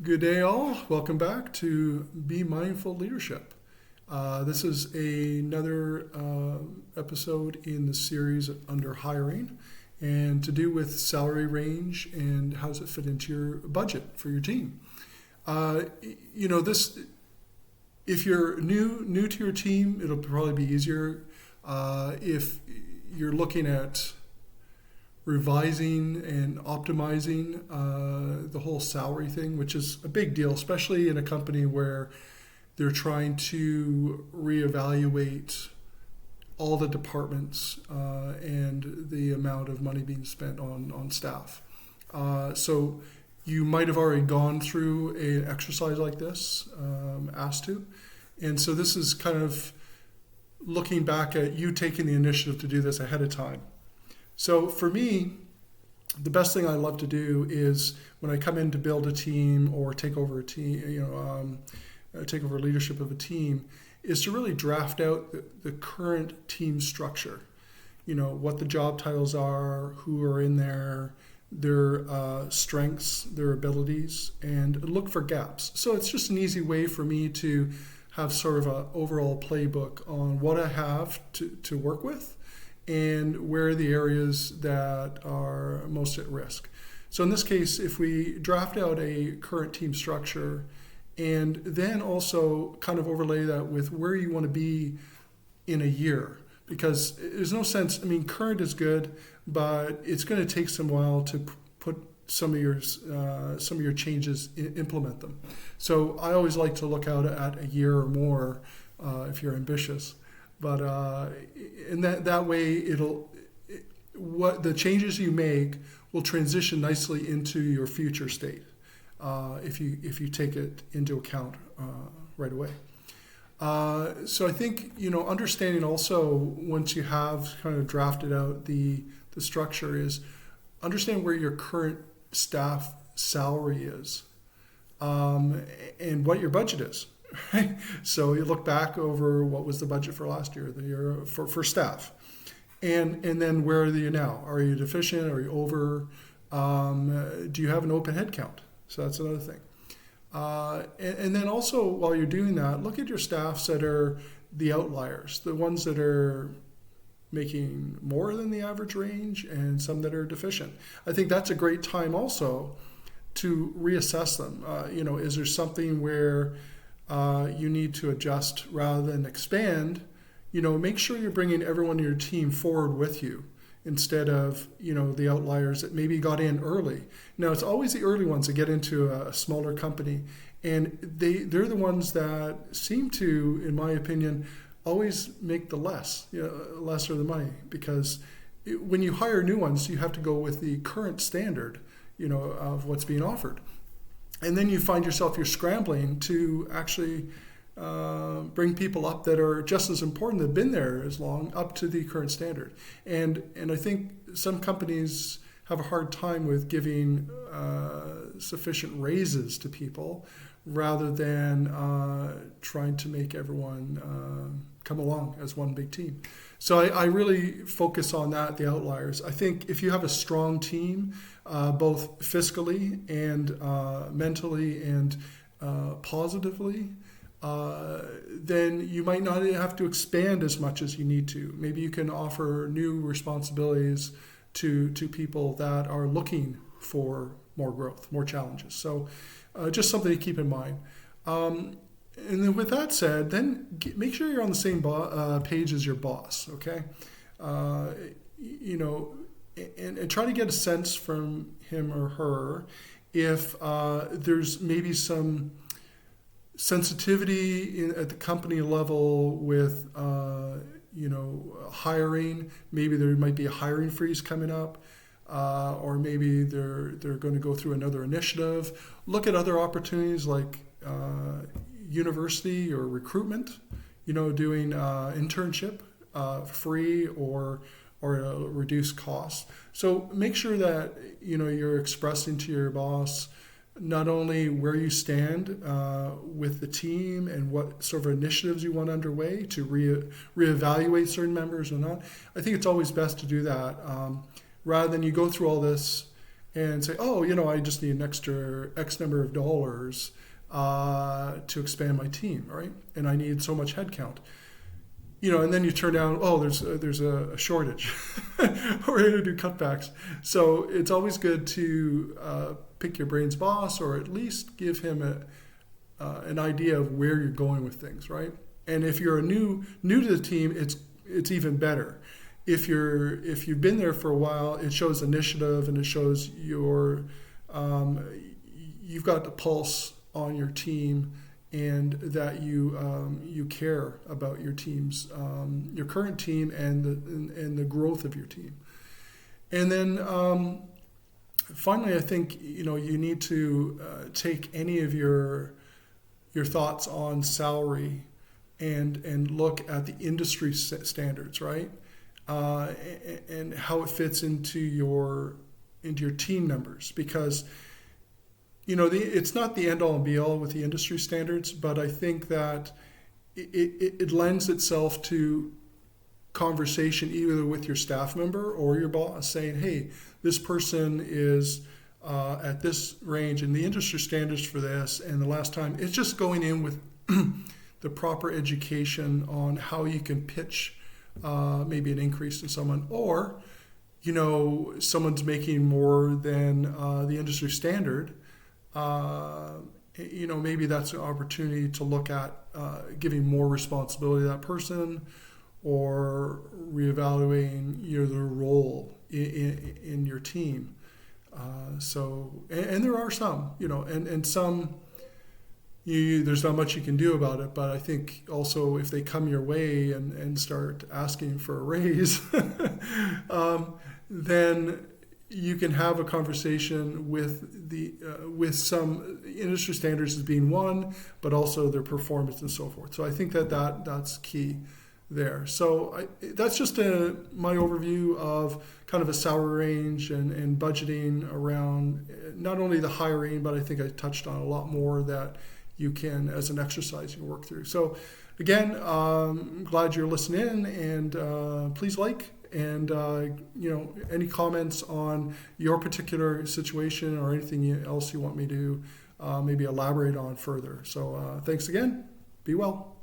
Good day, all. Welcome back to Be Mindful Leadership. This is another episode in the series under hiring and to do with salary range and how does it fit into your budget for your team. This if you're new to your team, it'll probably be easier. If you're looking at revising and optimizing the whole salary thing, which is a big deal, especially in a company where they're trying to reevaluate all the departments and the amount of money being spent on staff. So you might have already gone through an exercise like this, asked to. And so this is kind of looking back at you taking the initiative to do this ahead of time. So for me, the best thing I love to do is when I come in to build a team or take over a team, take over leadership of a team, is to really draft out the current team structure. You know, what the job titles are, who are in there, their strengths, their abilities, and look for gaps. So it's just an easy way for me to have sort of an overall playbook on what I have to work with and where are the areas that are most at risk. So in this case, if we draft out a current team structure and then also kind of overlay that with where you want to be in a year, because there's no sense, current is good, but it's going to take some while to put some of your changes, implement them. So I always like to look out at a year or more if you're ambitious. But in that way, what the changes you make will transition nicely into your future state if you take it into account right away. So I think understanding also once you have kind of drafted out the structure is understand where your current staff salary is and what your budget is. Right? So you look back over what was the budget for last year, the year for staff, and then where are you now? Are you deficient? Are you over? Do you have an open head count? So that's another thing. And then also while you're doing that, look at your staffs that are the outliers, the ones that are making more than the average range and some that are deficient. I think that's a great time also to reassess them. Is there something where you need to adjust rather than expand? Make sure you're bringing everyone in your team forward with you instead of, the outliers that maybe got in early. Now, it's always the early ones that get into a smaller company, and they're the ones that seem to, in my opinion, always make the lesser the money, because when you hire new ones, you have to go with the current standard, of what's being offered. And then you find yourself, you're scrambling to actually bring people up that are just as important, that have been there as long, up to the current standard. And I think some companies have a hard time with giving sufficient raises to people rather than trying to make everyone come along as one big team. So I really focus on that, the outliers. I think if you have a strong team, both fiscally and mentally and positively, then you might not have to expand as much as you need to. Maybe you can offer new responsibilities to people that are looking for more growth, more challenges. So just something to keep in mind. And then with that said, then make sure you're on the same page as your boss, okay? And try to get a sense from him or her if there's maybe some sensitivity at the company level with, hiring. Maybe there might be a hiring freeze coming up. Or maybe they're going to go through another initiative. Look at other opportunities like university or recruitment, doing internship free or at a reduced cost. So make sure that you're expressing to your boss not only where you stand with the team and what sort of initiatives you want underway to reevaluate certain members or not. I think it's always best to do that rather than you go through all this and say, oh, I just need an extra X number of dollars to expand my team, right? And I need so much headcount. And then you turn down, oh, there's a shortage. We're going to do cutbacks. So it's always good to pick your brain's boss, or at least give him an idea of where you're going with things, right? And if you're new to the team, it's even better. If you've been there for a while, it shows initiative, and it shows you've got the pulse on your team, and that you care about your team's your current team and the growth of your team. And then finally, I think you need to take any of your thoughts on salary and look at the industry standards, right? And how it fits into your team numbers, because it's not the end all and be all with the industry standards, but I think that it lends itself to conversation either with your staff member or your boss, saying, hey, this person is at this range and the industry standards for this, and the last time, it's just going in with the proper education on how you can pitch maybe an increase in someone, or someone's making more than the industry standard. Maybe that's an opportunity to look at giving more responsibility to that person, or reevaluating their role in your team. And there are some, and some there's not much you can do about it. But I think also if they come your way and start asking for a raise, then you can have a conversation with some industry standards as being one, but also their performance and so forth. So I think that's key there. So that's just my overview of kind of a salary range and budgeting around not only the hiring, but I think I touched on a lot more that you can, as an exercise, you work through. So again, I'm glad you're listening, and please like. And any comments on your particular situation or anything else you want me to maybe elaborate on further. So thanks again. Be well.